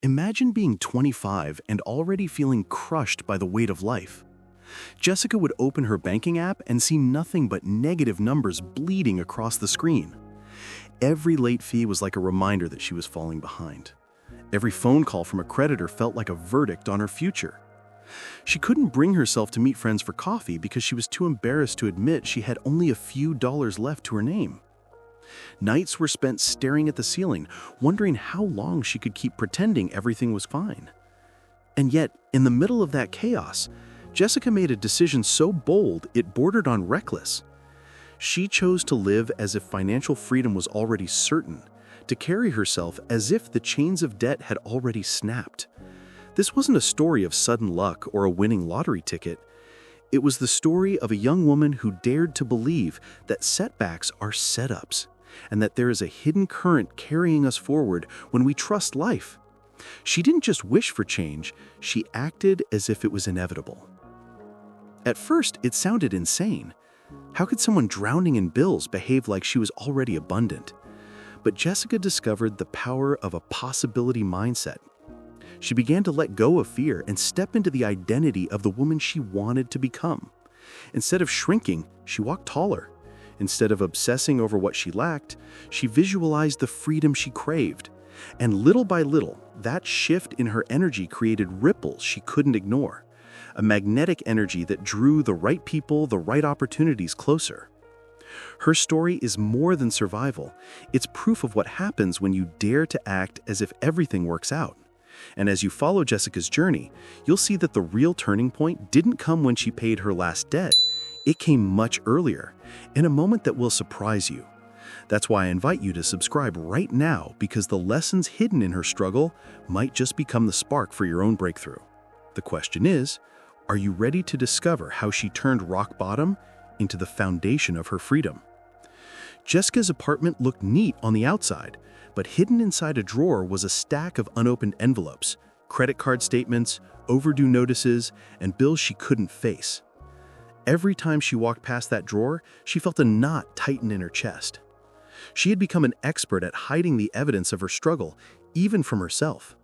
Imagine being 25 and already feeling crushed by the weight of life. Jessica would open her banking app and see nothing but negative numbers bleeding across the screen. Every late fee was like a reminder that she was falling behind. Every phone call from a creditor felt like a verdict on her future. She couldn't bring herself to meet friends for coffee because she was too embarrassed to admit she had only a few dollars left to her name. Nights were spent staring at the ceiling, wondering how long she could keep pretending everything was fine. And yet, in the middle of that chaos, Jessica made a decision so bold it bordered on reckless. She chose to live as if financial freedom was already certain, to carry herself as if the chains of debt had already snapped. This wasn't a story of sudden luck or a winning lottery ticket. It was the story of a young woman who dared to believe that setbacks are setups, and that there is a hidden current carrying us forward when we trust life. She didn't just wish for change, she acted as if it was inevitable. At first, it sounded insane. How could someone drowning in bills behave like she was already abundant? But Jessica discovered the power of a possibility mindset. She began to let go of fear and step into the identity of the woman she wanted to become. Instead of shrinking, she walked taller. Instead of obsessing over what she lacked, she visualized the freedom she craved. And little by little, that shift in her energy created ripples she couldn't ignore. A magnetic energy that drew the right people, the right opportunities closer. Her story is more than survival. It's proof of what happens when you dare to act as if everything works out. And as you follow Jessica's journey, you'll see that the real turning point didn't come when she paid her last debt. It came much earlier, in a moment that will surprise you. That's why I invite you to subscribe right now, because the lessons hidden in her struggle might just become the spark for your own breakthrough. The question is, are you ready to discover how she turned rock bottom into the foundation of her freedom? Jessica's apartment looked neat on the outside, but hidden inside a drawer was a stack of unopened envelopes, credit card statements, overdue notices, and bills she couldn't face. Every time she walked past that drawer, she felt a knot tighten in her chest. She had become an expert at hiding the evidence of her struggle, even from herself.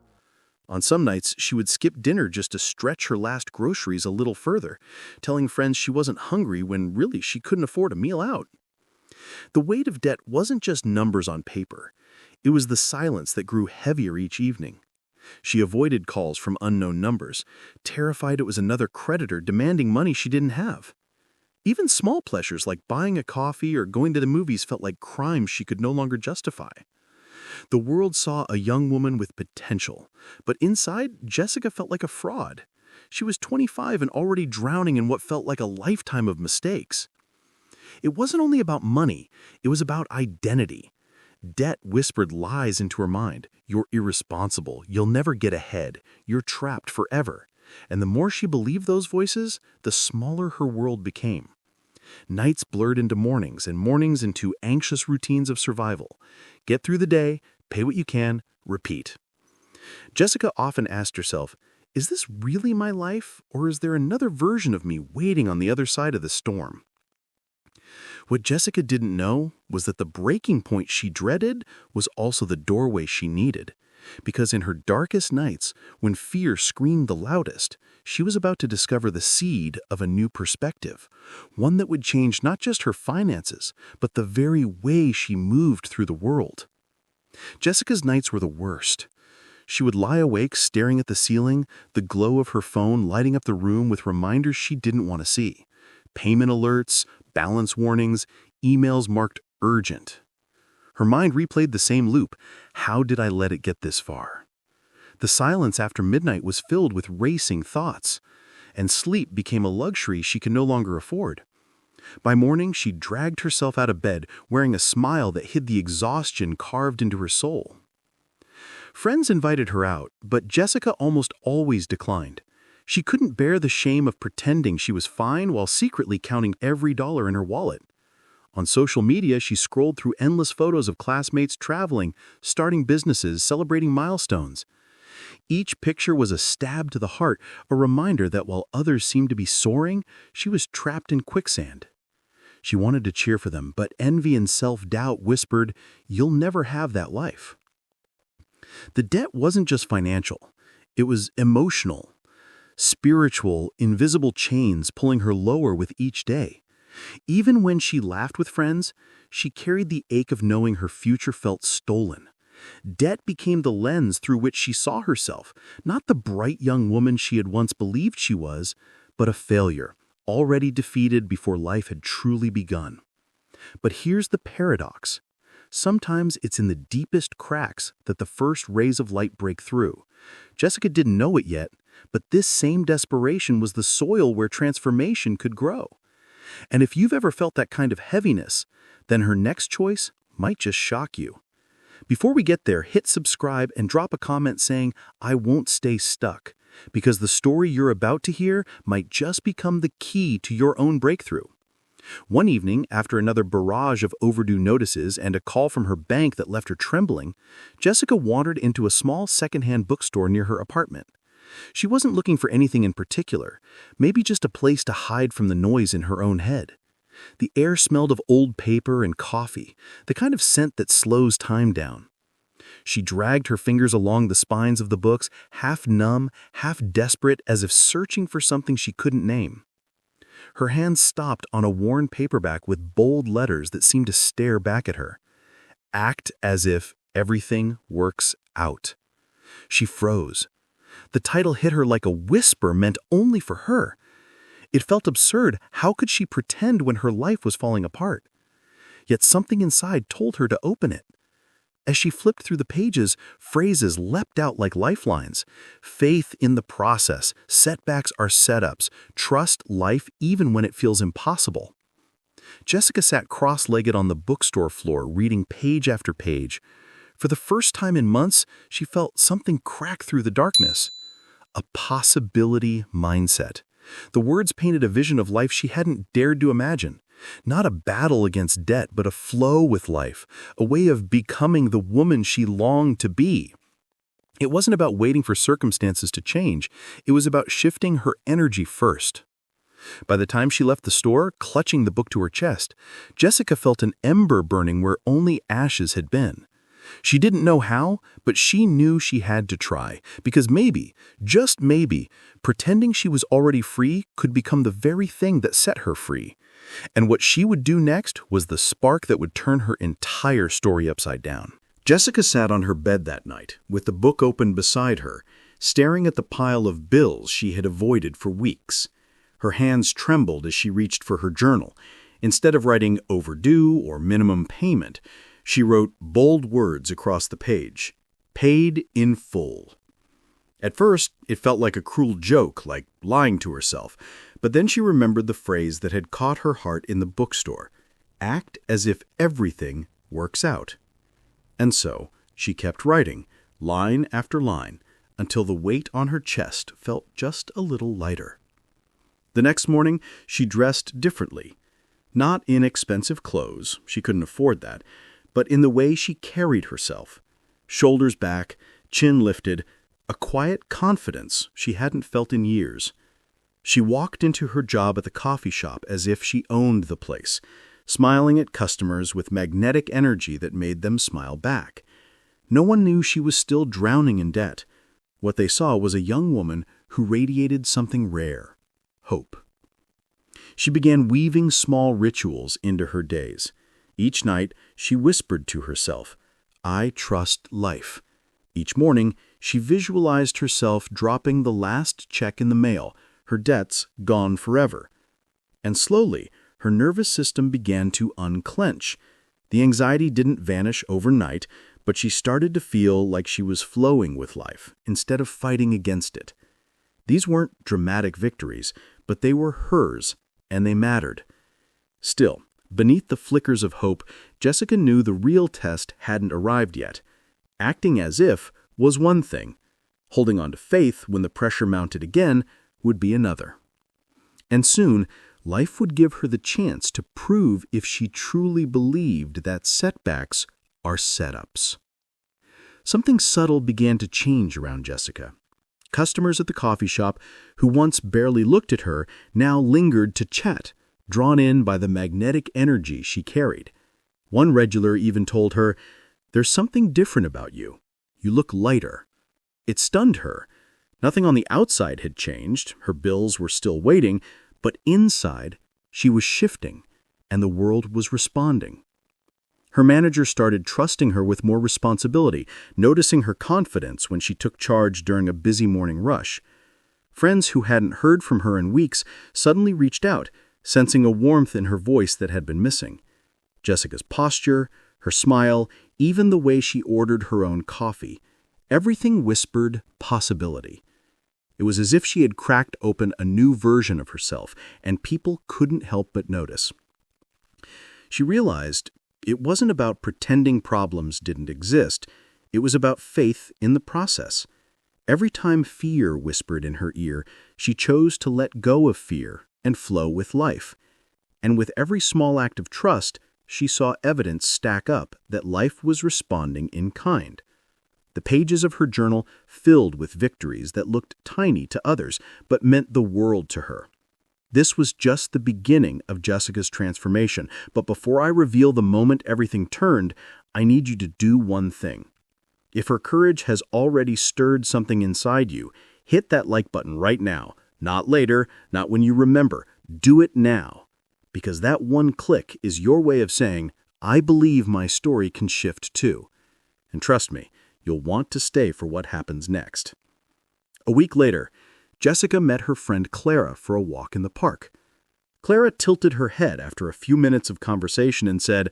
On some nights, she would skip dinner just to stretch her last groceries a little further, telling friends she wasn't hungry when really she couldn't afford a meal out. The weight of debt wasn't just numbers on paper. It was the silence that grew heavier each evening. She avoided calls from unknown numbers, terrified it was another creditor demanding money she didn't have. Even small pleasures like buying a coffee or going to the movies felt like crimes she could no longer justify. The world saw a young woman with potential, but inside, Jessica felt like a fraud. She was 25 and already drowning in what felt like a lifetime of mistakes. It wasn't only about money, it was about identity. Debt whispered lies into her mind. You're irresponsible, you'll never get ahead, you're trapped forever. And the more she believed those voices, the smaller her world became. Nights blurred into mornings, and mornings into anxious routines of survival. Get through the day, pay what you can, repeat. Jessica often asked herself, is this really my life, or is there another version of me waiting on the other side of the storm? What Jessica didn't know was that the breaking point she dreaded was also the doorway she needed. Because in her darkest nights, when fear screamed the loudest, she was about to discover the seed of a new perspective, one that would change not just her finances, but the very way she moved through the world. Jessica's nights were the worst. She would lie awake staring at the ceiling, the glow of her phone lighting up the room with reminders she didn't want to see. Payment alerts, balance warnings, emails marked urgent. Her mind replayed the same loop. How did I let it get this far? The silence after midnight was filled with racing thoughts, and sleep became a luxury she could no longer afford. By morning, she dragged herself out of bed, wearing a smile that hid the exhaustion carved into her soul. Friends invited her out, but Jessica almost always declined. She couldn't bear the shame of pretending she was fine while secretly counting every dollar in her wallet. On social media, she scrolled through endless photos of classmates traveling, starting businesses, celebrating milestones. Each picture was a stab to the heart, a reminder that while others seemed to be soaring, she was trapped in quicksand. She wanted to cheer for them, but envy and self-doubt whispered, "You'll never have that life." The debt wasn't just financial. It was emotional, spiritual, invisible chains pulling her lower with each day. Even when she laughed with friends, she carried the ache of knowing her future felt stolen. Debt became the lens through which she saw herself, not the bright young woman she had once believed she was, but a failure, already defeated before life had truly begun. But here's the paradox. Sometimes it's in the deepest cracks that the first rays of light break through. Jessica didn't know it yet, but this same desperation was the soil where transformation could grow. And if you've ever felt that kind of heaviness, then her next choice might just shock you. Before we get there, hit subscribe and drop a comment saying, "I won't stay stuck," because the story you're about to hear might just become the key to your own breakthrough. One evening, after another barrage of overdue notices and a call from her bank that left her trembling, Jessica wandered into a small secondhand bookstore near her apartment. She wasn't looking for anything in particular, maybe just a place to hide from the noise in her own head. The air smelled of old paper and coffee, the kind of scent that slows time down. She dragged her fingers along the spines of the books, half numb, half desperate, as if searching for something she couldn't name. Her hands stopped on a worn paperback with bold letters that seemed to stare back at her. Act as if everything works out. She froze. The title hit her like a whisper meant only for her. It felt absurd. How could she pretend when her life was falling apart? Yet something inside told her to open it. As she flipped through the pages, phrases leapt out like lifelines. Faith in the process. Setbacks are setups. Trust life even when it feels impossible. Jessica sat cross-legged on the bookstore floor, reading page after page. For the first time in months, she felt something crack through the darkness. A possibility mindset. The words painted a vision of life she hadn't dared to imagine. Not a battle against debt, but a flow with life, a way of becoming the woman she longed to be. It wasn't about waiting for circumstances to change. It was about shifting her energy first. By the time she left the store, clutching the book to her chest, Jessica felt an ember burning where only ashes had been. She didn't know how, but she knew she had to try, because maybe, just maybe, pretending she was already free could become the very thing that set her free. And what she would do next was the spark that would turn her entire story upside down. Jessica sat on her bed that night, with the book open beside her, staring at the pile of bills she had avoided for weeks. Her hands trembled as she reached for her journal. Instead of writing overdue or minimum payment, she wrote bold words across the page, "Paid in full." At first, it felt like a cruel joke, like lying to herself, but then she remembered the phrase that had caught her heart in the bookstore, "Act as if everything works out." And so, she kept writing, line after line, until the weight on her chest felt just a little lighter. The next morning, she dressed differently. Not in expensive clothes, she couldn't afford that, but in the way she carried herself. Shoulders back, chin lifted, a quiet confidence she hadn't felt in years. She walked into her job at the coffee shop as if she owned the place, smiling at customers with magnetic energy that made them smile back. No one knew she was still drowning in debt. What they saw was a young woman who radiated something rare, hope. She began weaving small rituals into her days. Each night, she whispered to herself, "I trust life." Each morning, she visualized herself dropping the last check in the mail, her debts gone forever. And slowly, her nervous system began to unclench. The anxiety didn't vanish overnight, but she started to feel like she was flowing with life instead of fighting against it. These weren't dramatic victories, but they were hers, and they mattered. Still, beneath the flickers of hope, Jessica knew the real test hadn't arrived yet. Acting as if was one thing. Holding on to faith when the pressure mounted again would be another. And soon, life would give her the chance to prove if she truly believed that setbacks are setups. Something subtle began to change around Jessica. Customers at the coffee shop, who once barely looked at her, now lingered to chat, drawn in by the magnetic energy she carried. One regular even told her, "There's something different about you. You look lighter." It stunned her. Nothing on the outside had changed, her bills were still waiting, but inside, she was shifting, and the world was responding. Her manager started trusting her with more responsibility, noticing her confidence when she took charge during a busy morning rush. Friends who hadn't heard from her in weeks suddenly reached out, sensing a warmth in her voice that had been missing. Jessica's posture, her smile, even the way she ordered her own coffee, everything whispered possibility. It was as if she had cracked open a new version of herself, and people couldn't help but notice. She realized it wasn't about pretending problems didn't exist. It was about faith in the process. Every time fear whispered in her ear, she chose to let go of fear and flow with life. And with every small act of trust, she saw evidence stack up that life was responding in kind. The pages of her journal filled with victories that looked tiny to others, but meant the world to her. This was just the beginning of Jessica's transformation, but before I reveal the moment everything turned, I need you to do one thing. If her courage has already stirred something inside you, hit that like button right now. Not later, not when you remember. Do it now. Because that one click is your way of saying, I believe my story can shift too. And trust me, you'll want to stay for what happens next. A week later, Jessica met her friend Clara for a walk in the park. Clara tilted her head after a few minutes of conversation and said,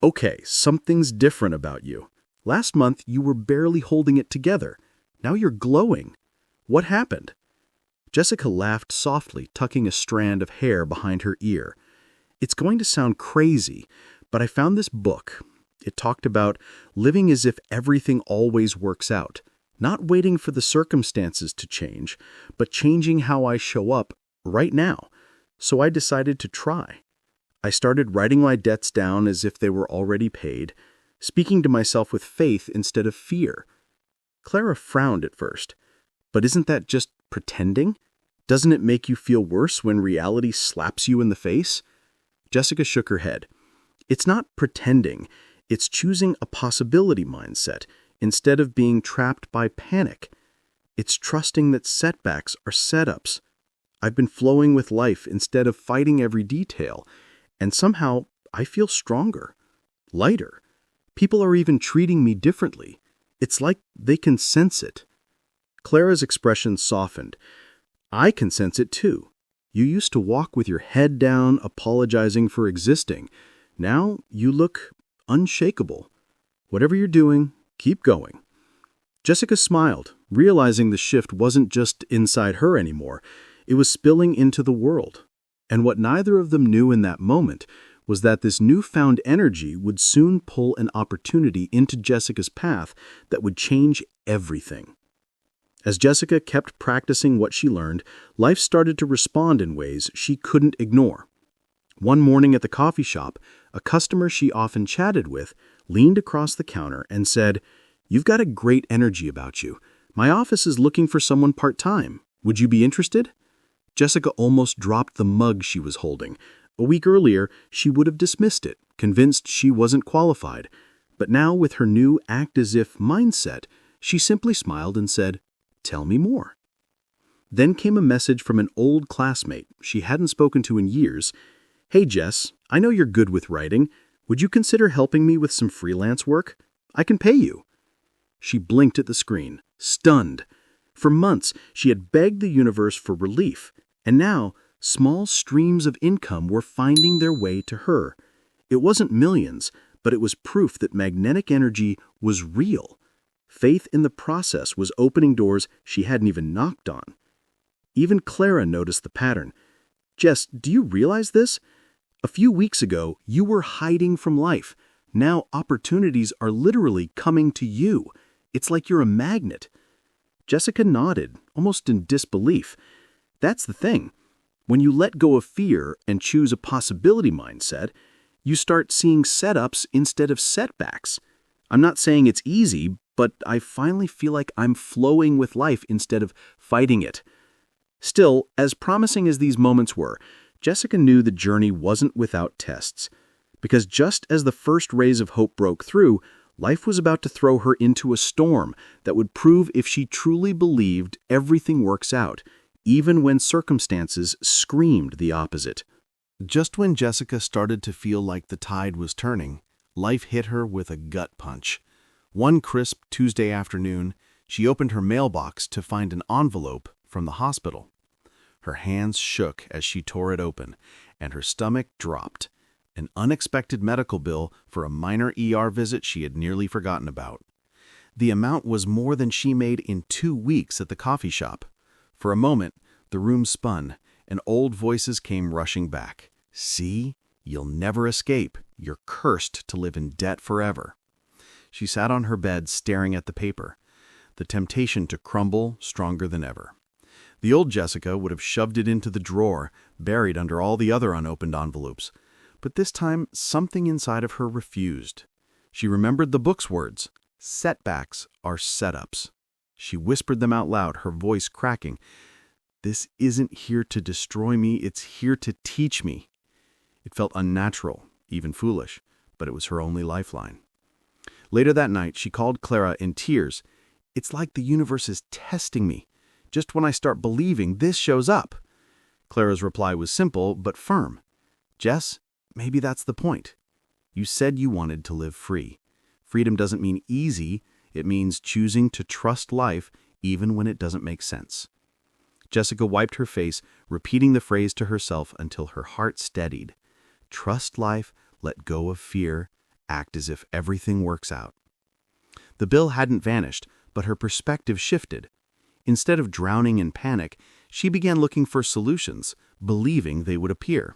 "Okay, something's different about you. Last month, you were barely holding it together. Now you're glowing. What happened?" Jessica laughed softly, tucking a strand of hair behind her ear. "It's going to sound crazy, but I found this book. It talked about living as if everything always works out, not waiting for the circumstances to change, but changing how I show up right now. So I decided to try. I started writing my debts down as if they were already paid, speaking to myself with faith instead of fear." Clara frowned at first. "But isn't that just pretending? Doesn't it make you feel worse when reality slaps you in the face?" Jessica shook her head. "It's not pretending. It's choosing a possibility mindset instead of being trapped by panic. It's trusting that setbacks are setups. I've been flowing with life instead of fighting every detail, and somehow I feel stronger, lighter. People are even treating me differently. It's like they can sense it." Clara's expression softened. "I can sense it too. You used to walk with your head down, apologizing for existing. Now you look unshakable. Whatever you're doing, keep going." Jessica smiled, realizing the shift wasn't just inside her anymore. It was spilling into the world. And what neither of them knew in that moment was that this newfound energy would soon pull an opportunity into Jessica's path that would change everything. As Jessica kept practicing what she learned, life started to respond in ways she couldn't ignore. One morning at the coffee shop, a customer she often chatted with leaned across the counter and said, "You've got a great energy about you. My office is looking for someone part-time. Would you be interested?" Jessica almost dropped the mug she was holding. A week earlier, she would have dismissed it, convinced she wasn't qualified. But now, with her new act-as-if mindset, she simply smiled and said, "Tell me more." Then came a message from an old classmate she hadn't spoken to in years. "Hey Jess, I know you're good with writing. Would you consider helping me with some freelance work? I can pay you." She blinked at the screen, stunned. For months, she had begged the universe for relief, and now small streams of income were finding their way to her. It wasn't millions, but it was proof that magnetic energy was real. Faith in the process was opening doors she hadn't even knocked on. Even Clara noticed the pattern. "Jess, do you realize this? A few weeks ago, you were hiding from life. Now opportunities are literally coming to you. It's like you're a magnet." Jessica nodded, almost in disbelief. That's the thing. When you let go of fear and choose a possibility mindset, you start seeing setups instead of setbacks. I'm not saying it's easy, but I finally feel like I'm flowing with life instead of fighting it. Still, as promising as these moments were, Jessica knew the journey wasn't without tests. Because just as the first rays of hope broke through, Life was about to throw her into a storm that would prove if she truly believed everything works out, even when circumstances screamed the opposite. Just when Jessica started to feel like the tide was turning, life hit her with a gut punch. One crisp Tuesday afternoon, she opened her mailbox to find an envelope from the hospital. Her hands shook as she tore it open, and her stomach dropped. An unexpected medical bill for a minor ER visit she had nearly forgotten about. The amount was more than she made in 2 weeks at the coffee shop. For a moment, the room spun, and old voices came rushing back. "See? You'll never escape. You're cursed to live in debt forever." She sat on her bed staring at the paper, the temptation to crumble stronger than ever. The old Jessica would have shoved it into the drawer, buried under all the other unopened envelopes. But this time, something inside of her refused. She remembered the book's words, "Setbacks are setups." She whispered them out loud, her voice cracking. "This isn't here to destroy me, it's here to teach me." It felt unnatural, even foolish, but it was her only lifeline. Later that night, she called Clara in tears. "It's like the universe is testing me. Just when I start believing, this shows up." Clara's reply was simple but firm. "Jess, maybe that's the point. You said you wanted to live free. Freedom doesn't mean easy, it means choosing to trust life even when it doesn't make sense." Jessica wiped her face, repeating the phrase to herself until her heart steadied. Trust life, let go of fear, act as if everything works out. The bill hadn't vanished, but her perspective shifted. Instead of drowning in panic, she began looking for solutions, believing they would appear.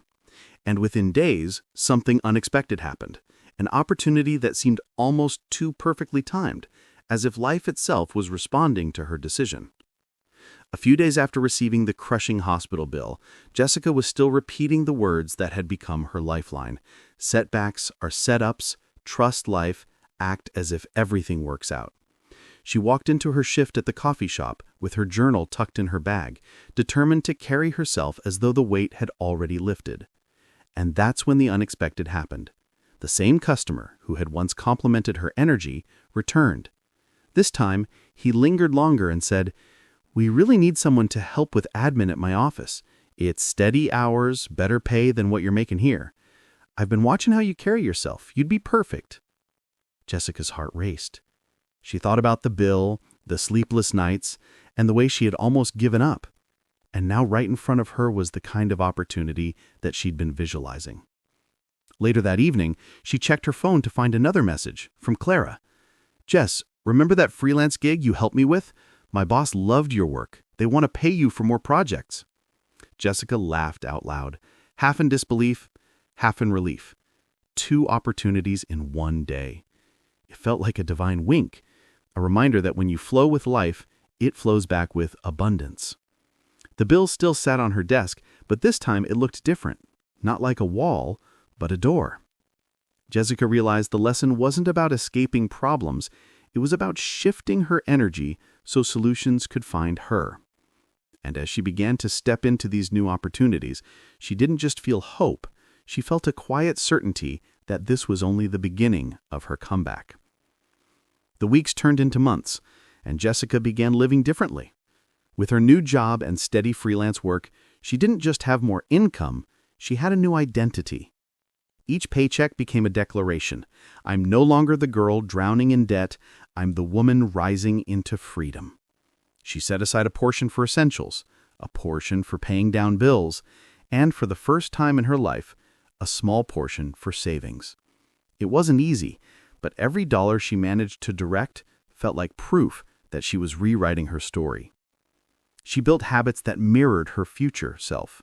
And within days, something unexpected happened, an opportunity that seemed almost too perfectly timed, as if life itself was responding to her decision. A few days after receiving the crushing hospital bill, Jessica was still repeating the words that had become her lifeline. Setbacks are setups, trust life, act as if everything works out. She walked into her shift at the coffee shop with her journal tucked in her bag, determined to carry herself as though the weight had already lifted. And that's when the unexpected happened. The same customer who had once complimented her energy returned. This time, he lingered longer and said, "We really need someone to help with admin at my office. It's steady hours, better pay than what you're making here. I've been watching how you carry yourself. You'd be perfect." Jessica's heart raced. She thought about the bill, the sleepless nights, and the way she had almost given up. And now right in front of her was the kind of opportunity that she'd been visualizing. Later that evening, she checked her phone to find another message from Clara. "Jess, remember that freelance gig you helped me with? My boss loved your work. They want to pay you for more projects." Jessica laughed out loud, half in disbelief, half in relief. 2 opportunities in one day. It felt like a divine wink, a reminder that when you flow with life, it flows back with abundance. The bill still sat on her desk, but this time it looked different. Not like a wall, but a door. Jessica realized the lesson wasn't about escaping problems, it was about shifting her energy so solutions could find her. And as she began to step into these new opportunities, she didn't just feel hope, she felt a quiet certainty that this was only the beginning of her comeback. The weeks turned into months, and Jessica began living differently. With her new job and steady freelance work, she didn't just have more income, she had a new identity. Each paycheck became a declaration. I'm no longer the girl drowning in debt, I'm the woman rising into freedom. She set aside a portion for essentials, a portion for paying down bills, and for the first time in her life, a small portion for savings. It wasn't easy, but every dollar she managed to direct felt like proof that she was rewriting her story. She built habits that mirrored her future self.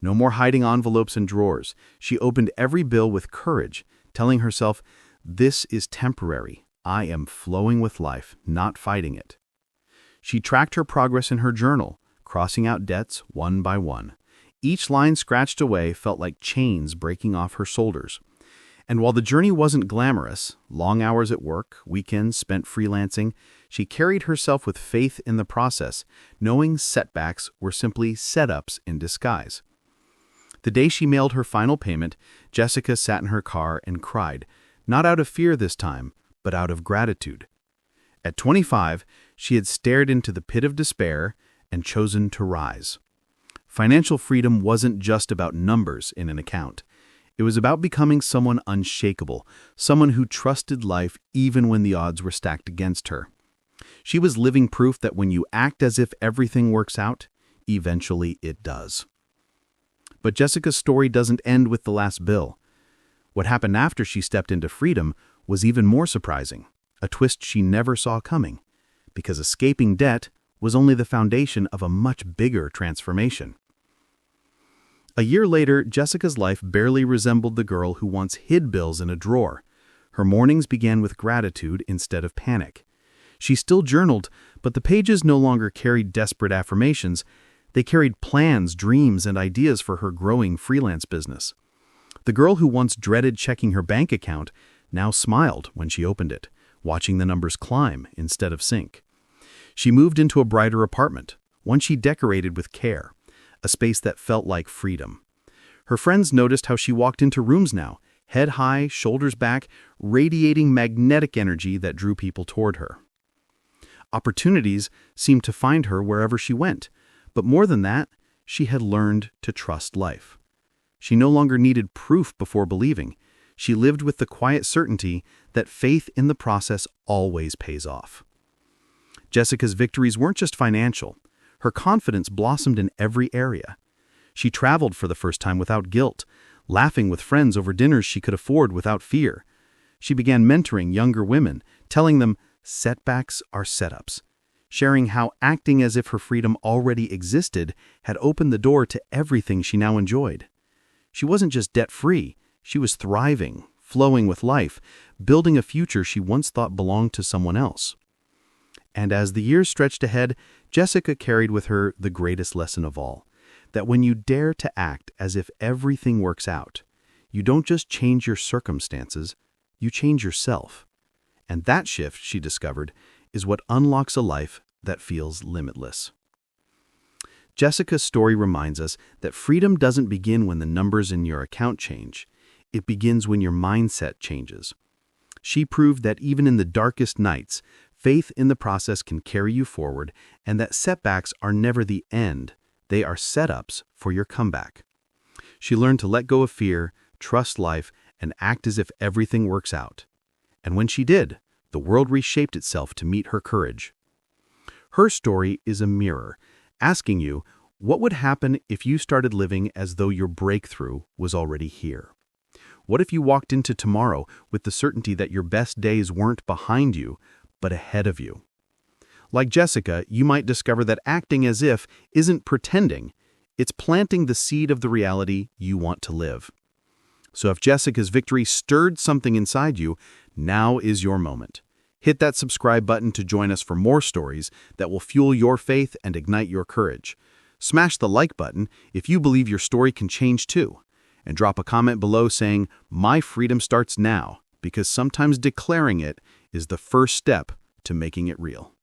No more hiding envelopes in drawers. She opened every bill with courage, telling herself, "This is temporary. I am flowing with life, not fighting it." She tracked her progress in her journal, crossing out debts one by one. Each line scratched away felt like chains breaking off her shoulders. And while the journey wasn't glamorous, long hours at work, weekends spent freelancing, she carried herself with faith in the process, knowing setbacks were simply setups in disguise. The day she mailed her final payment, Jessica sat in her car and cried, not out of fear this time, but out of gratitude. At 25, she had stared into the pit of despair and chosen to rise. Financial freedom wasn't just about numbers in an account. It was about becoming someone unshakable, someone who trusted life even when the odds were stacked against her. She was living proof that when you act as if everything works out, eventually it does. But Jessica's story doesn't end with the last bill. What happened after she stepped into freedom was even more surprising, a twist she never saw coming, because escaping debt was only the foundation of a much bigger transformation. A year later, Jessica's life barely resembled the girl who once hid bills in a drawer. Her mornings began with gratitude instead of panic. She still journaled, but the pages no longer carried desperate affirmations. They carried plans, dreams, and ideas for her growing freelance business. The girl who once dreaded checking her bank account now smiled when she opened it, watching the numbers climb instead of sink. She moved into a brighter apartment, one she decorated with care, a space that felt like freedom. Her friends noticed how she walked into rooms now, head high, shoulders back, radiating magnetic energy that drew people toward her. Opportunities seemed to find her wherever she went, but more than that, she had learned to trust life. She no longer needed proof before believing. She lived with the quiet certainty that faith in the process always pays off. Jessica's victories weren't just financial. Her confidence blossomed in every area. She traveled for the first time without guilt, laughing with friends over dinners she could afford without fear. She began mentoring younger women, telling them setbacks are setups, sharing how acting as if her freedom already existed had opened the door to everything she now enjoyed. She wasn't just debt-free, she was thriving, flowing with life, building a future she once thought belonged to someone else. And as the years stretched ahead, Jessica carried with her the greatest lesson of all, that when you dare to act as if everything works out, you don't just change your circumstances, you change yourself. And that shift, she discovered, is what unlocks a life that feels limitless. Jessica's story reminds us that freedom doesn't begin when the numbers in your account change. It begins when your mindset changes. She proved that even in the darkest nights, faith in the process can carry you forward, and that setbacks are never the end. They are setups for your comeback. She learned to let go of fear, trust life, and act as if everything works out. And when she did, the world reshaped itself to meet her courage. Her story is a mirror, asking you, what would happen if you started living as though your breakthrough was already here? What if you walked into tomorrow with the certainty that your best days weren't behind you, but ahead of you? Like Jessica, you might discover that acting as if isn't pretending. It's planting the seed of the reality you want to live. So if Jessica's victory stirred something inside you, now is your moment. Hit that subscribe button to join us for more stories that will fuel your faith and ignite your courage. Smash the like button if you believe your story can change too. And drop a comment below saying, "My freedom starts now," because sometimes declaring it is the first step to making it real.